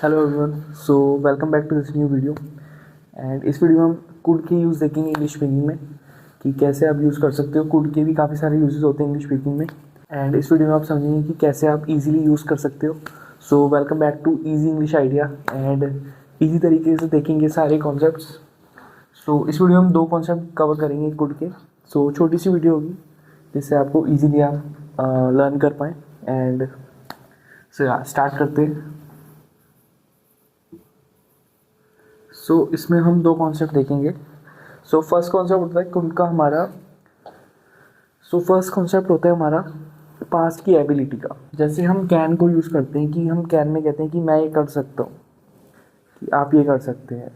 Hello everyone. So welcome back to this new video. And इस video में हम could के यूज़ देखेंगे इंग्लिश स्पीकिंग में कि कैसे आप यूज़ कर सकते हो। कुड के भी काफ़ी सारे यूजेस होते हैं इंग्लिश स्पीकिंग में। एंड इस वीडियो में आप समझेंगे कि कैसे आप इजीली यूज़ कर सकते हो। So welcome back to easy English idea. And easy तरीके से देखेंगे सारे कॉन्सेप्ट्स। सो इस वीडियो में हम 2 कॉन्सेप्ट कवर करेंगे कुड के। सो छोटी सी वीडियो होगी जिससे आपको ईजीली आप लर्न कर पाएँ। एंड स्टार्ट करते हैं। इसमें हम 2 कॉन्सेप्ट देखेंगे। फर्स्ट कॉन्सेप्ट होता है कुड का हमारा। फर्स्ट कॉन्सेप्ट होता है हमारा पास्ट की एबिलिटी का। जैसे हम कैन को यूज़ करते हैं कि हम कैन में कहते हैं कि मैं ये कर सकता हूँ, कि आप ये कर सकते हैं,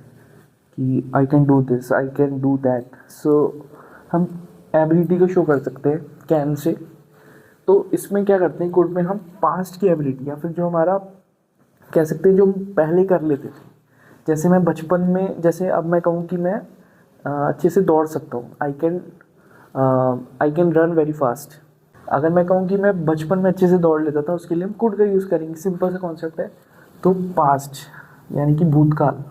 कि I can do this, I can do that. हम एबिलिटी को शो कर सकते हैं कैन से। तो इसमें क्या करते हैं कोड में, हम पास्ट की एबिलिटी या फिर जो हमारा कह सकते हैं जो हम पहले कर लेते थे। जैसे मैं बचपन में, जैसे अब मैं कहूँ कि मैं अच्छे से दौड़ सकता हूँ, I can run very fast. अगर मैं कहूँ कि मैं बचपन में अच्छे से दौड़ लेता था, उसके लिए हम कुड का यूज़ करेंगे। सिंपल सा कॉन्सेप्ट है। तो पास्ट यानी कि भूतकाल।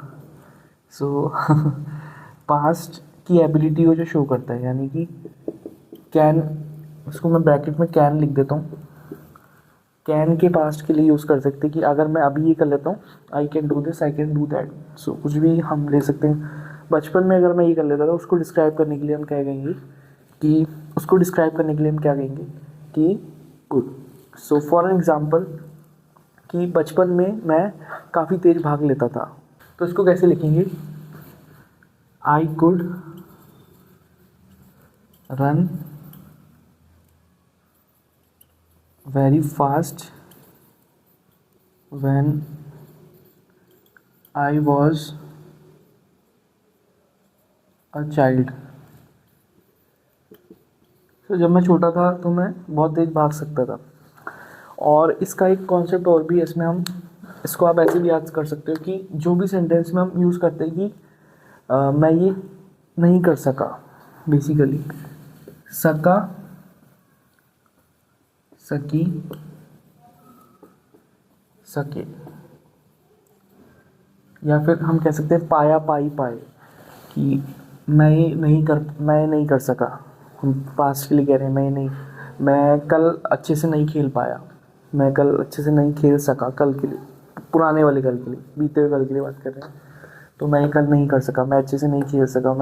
पास्ट की एबिलिटी को जो शो करता है, यानी कि कैन, उसको मैं ब्रैकेट में कैन लिख देता हूँ। कैन के पास्ट के लिए यूज़ कर सकते हैं कि अगर मैं अभी ये कर लेता हूँ, I can do this, I can do that. कुछ भी हम ले सकते हैं। बचपन में अगर मैं ये कर लेता था, उसको डिस्क्राइब करने के लिए हम क्या कहेंगे कि गुड। फॉर एग्जाम्पल कि बचपन में मैं काफ़ी तेज भाग लेता था, तो इसको कैसे लिखेंगे? I could run very fast when I was a child। जब मैं छोटा था तो मैं बहुत तेज भाग सकता था। और इसका एक कॉन्सेप्ट और भी है इसमें। हम इसको आप ऐसे भी याद कर सकते हो कि जो भी सेंटेंस में हम यूज़ करते हैं कि मैं ये नहीं कर सका, बेसिकली सका, सकी, सके, या फिर हम कह सकते हैं पाया, पाई, पाए, कि मैं नहीं कर सका। हम पास्ट के लिए कह रहे हैं मैं कल अच्छे से नहीं खेल पाया, मैं कल अच्छे से नहीं खेल सका। कल के लिए, पुराने वाले कल के लिए, बीते हुए कल के लिए बात कर रहे हैं। तो मैं कल नहीं कर सका, मैं अच्छे से नहीं खेल सका,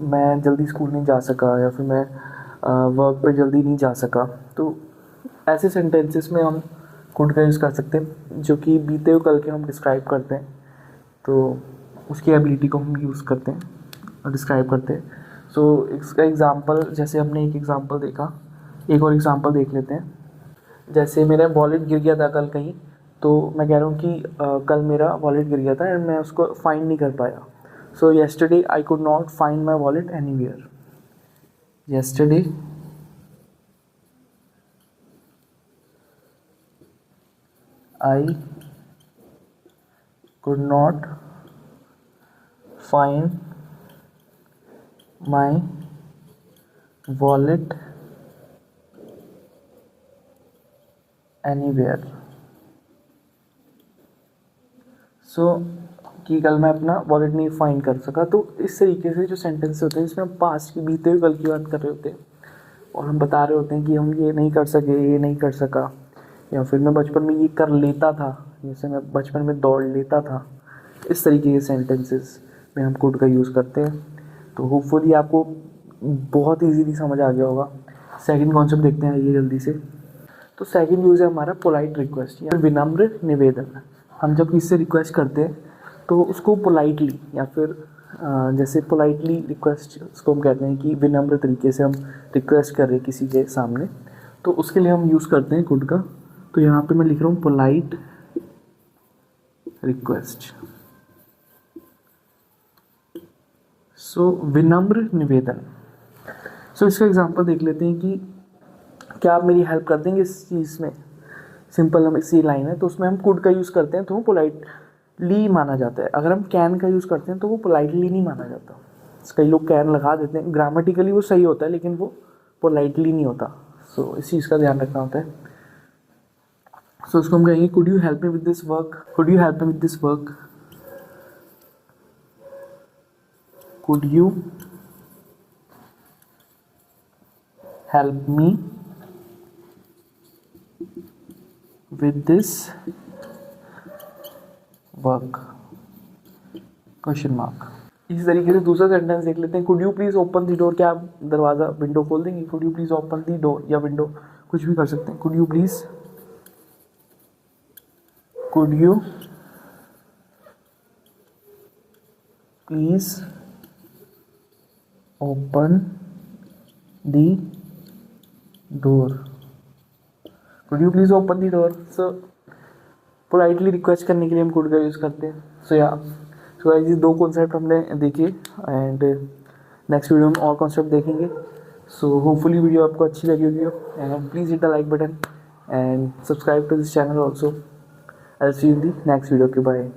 मैं जल्दी स्कूल नहीं जा सका, या फिर मैं वर्क पे जल्दी नहीं जा सका। तो ऐसे सेंटेंसेस में हम कुड का यूज़ कर सकते हैं, जो कि बीते हुए कल के हम डिस्क्राइब करते हैं। तो उसकी एबिलिटी को हम यूज़ करते हैं और डिस्क्राइब करते हैं। इसका एग्ज़ाम्पल, जैसे हमने एक एग्ज़ाम्पल देखा, एक और एग्ज़ाम्पल देख लेते हैं। जैसे मेरा वॉलेट गिर गया था कल कहीं, तो मैं कह रहा हूँ कि कल मेरा वॉलेट गिर गया था एंड मैं उसको फाइंड नहीं कर पाया। Yesterday I could not find my wallet anywhere. Yesterday I could not find my wallet anywhere। कि कल मैं अपना वॉलेट नहीं फाइंड कर सका। तो इस तरीके से जो सेंटेंस होते हैं, इसमें हम पास्ट की, बीते हुए कल की बात कर रहे होते हैं और हम बता रहे होते हैं कि हम ये नहीं कर सके, ये नहीं कर सका, या फिर मैं बचपन में ये कर लेता था, जैसे मैं बचपन में दौड़ लेता था। इस तरीके के सेंटेंसेस में हम कुड का यूज़ करते हैं। तो होपफुली आपको बहुत इजीली समझ आ गया होगा। सेकंड कॉन्सेप्ट देखते हैं ये जल्दी से। तो सेकंड यूज़ है हमारा पोलाइट रिक्वेस्ट या विनम्र निवेदन। हम जब किसी से रिक्वेस्ट करते हैं तो उसको पोलाइटली, या फिर जैसे पोलाइटली रिक्वेस्ट, उसको हम कहते हैं कि विनम्र तरीके से हम रिक्वेस्ट कर रहे हैं किसी के सामने, तो उसके लिए हम यूज़ करते हैं कुड का। तो यहाँ पे मैं लिख रहा हूँ पोलाइट रिक्वेस्ट। विनम्र निवेदन। इसका एग्जांपल देख लेते हैं कि क्या आप मेरी हेल्प कर देंगे इस चीज़ में। सिंपल हम इसी लाइन है, तो उसमें हम कुड का यूज़ करते हैं तो वो पोलाइटली माना जाता है। अगर हम कैन का यूज़ करते हैं तो वो पोलाइटली नहीं माना जाता। कई लोग कैन लगा देते हैं, ग्रामेटिकली वो सही होता है लेकिन वो पोलाइटली नहीं होता। इस चीज़ का ध्यान रखना होता है। सो उसको हम कहेंगे could you help me with this work, could you help me with this work, could you help me with this work, question mark. इसी तरीके से दूसरा सेंटेंस देख लेते हैं, could you please open the door, क्या आप दरवाज़ा विंडो खोल देंगे, could you please open the door, या विंडो कुछ भी कर सकते हैं, could you please open the door, could you please open the door. So politely request करने के लिए हम कुड का यूज़ करते हैं। सो या सो गाइस ये दो कॉन्सेप्ट हमने देखे एंड नेक्स्ट वीडियो में और कॉन्सेप्ट देखेंगे। सो होपफुली वीडियो आपको अच्छी लगी होगी and please hit the like button and subscribe to this channel also. I will see you in the next video. Okay bye.